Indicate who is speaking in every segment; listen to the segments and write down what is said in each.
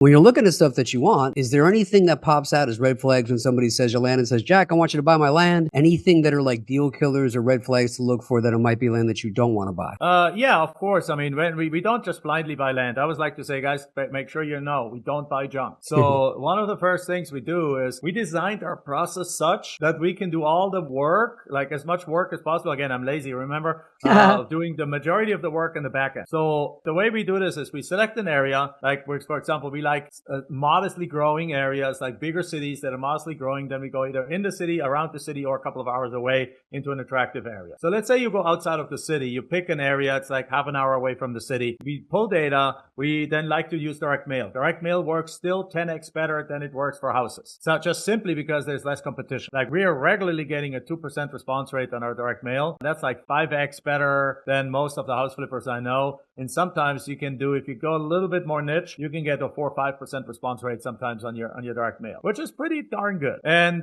Speaker 1: When you're looking at stuff that you want, is there anything that pops out as red flags when somebody says your land and says, Jack, I want you to buy my land? Anything that are like deal killers or red flags to look for that it might be land that you don't want to buy?
Speaker 2: Yeah, of course. I mean, when we don't just blindly buy land. I always like to say, guys, make sure you know we don't buy junk. So one of the first things we do is we designed our process such that we can do all the work, like as much work as possible. Again, I'm lazy, remember? Doing the majority of the work in the back end. So the way we do this is we select an area, like for example, we like modestly growing areas, like bigger cities that are modestly growing. Then we go either in the city, around the city, or a couple of hours away into an attractive area. So let's say you go outside of the city, you pick an area, it's like half an hour away from the city. We pull data. We then like to use direct mail. Direct mail works still 10x better than it works for houses. So just simply because there's less competition. Like we are regularly getting a 2% response rate on our direct mail. That's like 5x better than most of the house flippers I know. And sometimes you can do, if you go a little bit more niche, you can get a 4 or 5% response rate sometimes on your direct mail, which is pretty darn good. And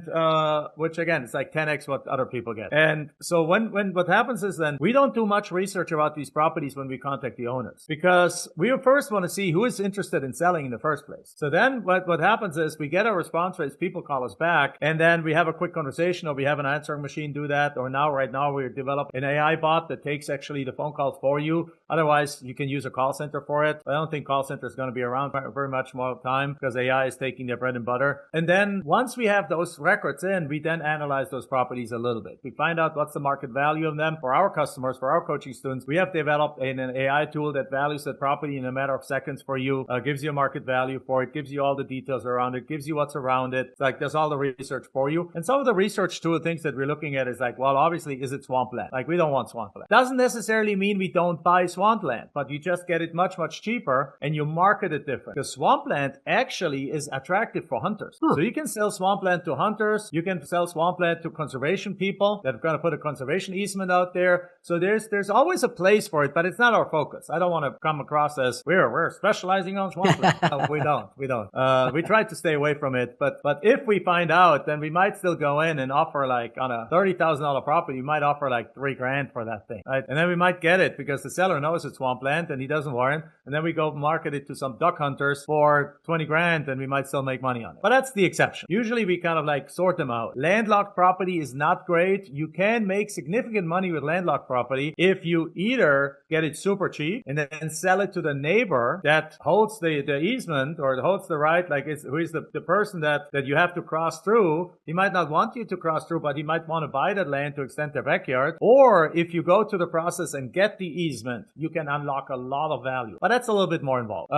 Speaker 2: which again, it's like 10x what other people get. And so when what happens is then we don't do much research about these properties when we contact the owners, because we first want to see who is interested in selling in the first place. So then what happens is we get our response rates, people call us back, and then we have a quick conversation, or we have an answering machine do that, or right now we're developing an AI bot that takes actually the phone calls for you. Otherwise, you can use a call center for it. I don't think call center is going to be around very much more time because AI is taking their bread and butter. And then once we have those records in, we then analyze those properties a little bit. We find out what's the market value of them for our customers, for our coaching students. We have developed an AI tool that values that property in a matter of seconds for you, gives you a market value for it, gives you all the details around it, gives you what's around it, like does all the research for you. And some of the research tool things that we're looking at is like, well, obviously, is it swampland? Like we don't want swampland. Doesn't necessarily mean we don't buy swampland, but you just get it much, much cheaper and you market it different. Because swampland actually is attractive for hunters. So you can sell swampland to hunters. You can sell swampland to conservation people that are going to put a conservation easement out there. So there's always a place for it, but it's not our focus. I don't want to come across as we're specializing on swampland. No, we don't. We try to stay away from it. But if we find out, then we might still go in and offer like on a $30,000 property, you might offer like $3,000 for that thing, right? And then we might get it because the seller knows it's swampland and he doesn't warrant. And then we go market it to some duck hunters for $20,000 and we might still make money on it. But that's the exception. Usually we kind of like sort them out. Landlocked property is not great. You can make significant money with landlocked property if you either get it super cheap and then sell it to the neighbor that holds the easement or holds the right, like who is the person that you have to cross through. He might not want you to cross through, but he might want to buy that land to extend their backyard. Or if you go to the process and get the easement, you can unlock a lot of value. But that's a little bit more involved.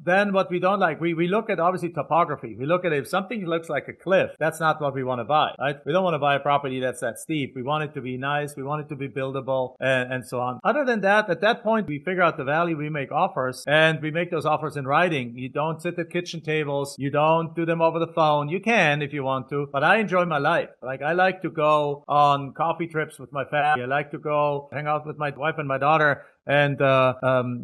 Speaker 2: Then what we don't like, we look at obviously topography. We look at if something looks like a cliff, that's not what we want to buy, right? We don't want to buy a property that's that steep. We want it to be nice. We want it to be buildable and so on. Other than that, at that point, we figure out the value, we make offers, and we make those offers in writing. You don't sit at kitchen tables. You don't do them over the phone. You can if you want to, but I enjoy my life. Like I like to go on coffee trips with my family. I like to go hang out with my wife and my daughter. And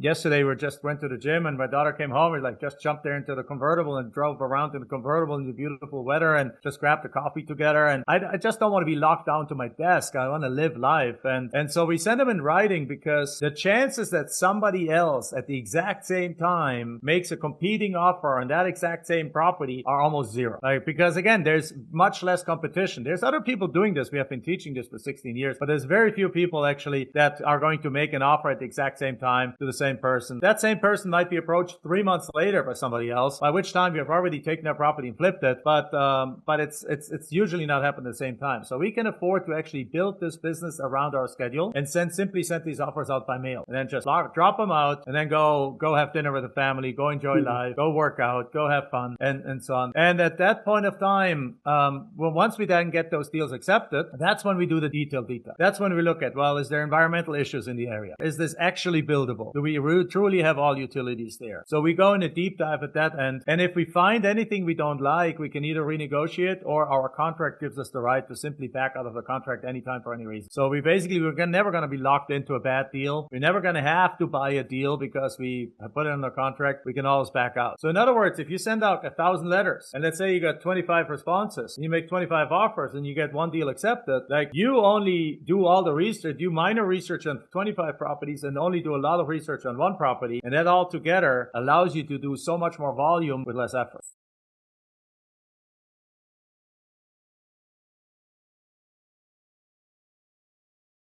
Speaker 2: yesterday we just went to the gym and my daughter came home. We like just jumped there into the convertible and drove around in the convertible in the beautiful weather and just grabbed a coffee together. And I just don't want to be locked down to my desk. I want to live life. And so we send them in writing because the chances that somebody else at the exact same time makes a competing offer on that exact same property are almost zero. Like, because again, there's much less competition. There's other people doing this. We have been teaching this for 16 years, but there's very few people actually that are going to make an offer at the exact same time to the same person. That same person might be approached 3 months later by somebody else, by which time you've already taken their property and flipped it. But it's usually not happening at the same time. So we can afford to actually build this business around our schedule and simply send these offers out by mail and then just drop them out and then go have dinner with the family, go enjoy life, go work out, go have fun and so on. And at that point of time, once we then get those deals accepted, that's when we do the detail. That's when we look at, well, is there environmental issues in the area? Is this actually buildable? Do we truly have all utilities there? So we go in a deep dive at that end. And if we find anything we don't like, we can either renegotiate or our contract gives us the right to simply back out of the contract anytime for any reason. So we're never going to be locked into a bad deal. We're never going to have to buy a deal because we have put it in the contract. We can always back out. So in other words, if you send out 1,000 letters and let's say you got 25 responses and you make 25 offers and you get one deal accepted, like you only do all the research, do minor research on 25 properties and can only do a lot of research on one property, and that all together allows you to do so much more volume with less effort.